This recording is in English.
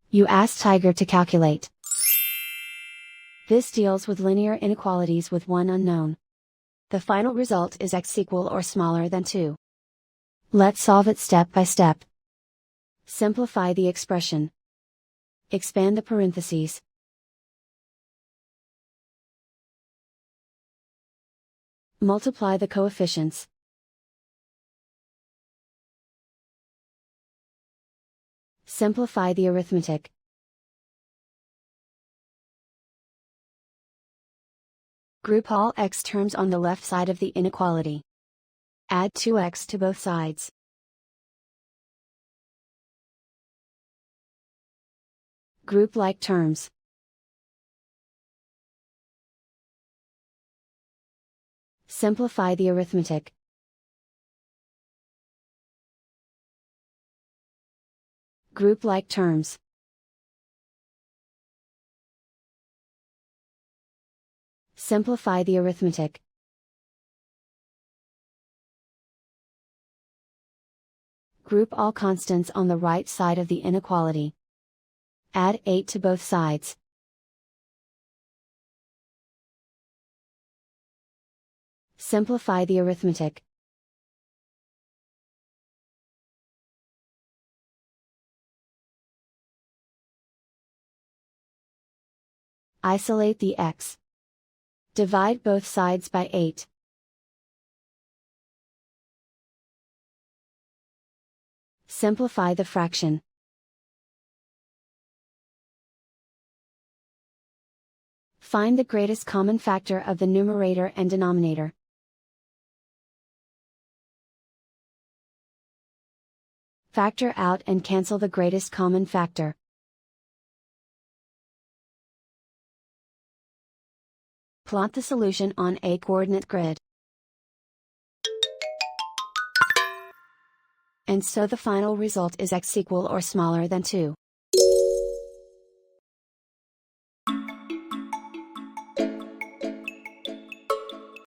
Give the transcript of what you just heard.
You ask Tiger to calculate. This deals with linear inequalities with one unknown. The final result is x equal or smaller than 2. Let's solve it step by step. Simplify the expression. Expand the parentheses. Multiply the coefficients. Simplify the arithmetic. Group all x terms on the left side of the inequality. Add 2x to both sides. Group like terms. Simplify the arithmetic. Group like terms. Simplify the arithmetic. Group all constants on the right side of the inequality. Add 8 to both sides. Simplify the arithmetic. Isolate the x. Divide both sides by 8. Simplify the fraction. Find the greatest common factor of the numerator and denominator. Factor out and cancel the greatest common factor. Plot the solution on a coordinate grid. And so the final result is x equal or smaller than 2.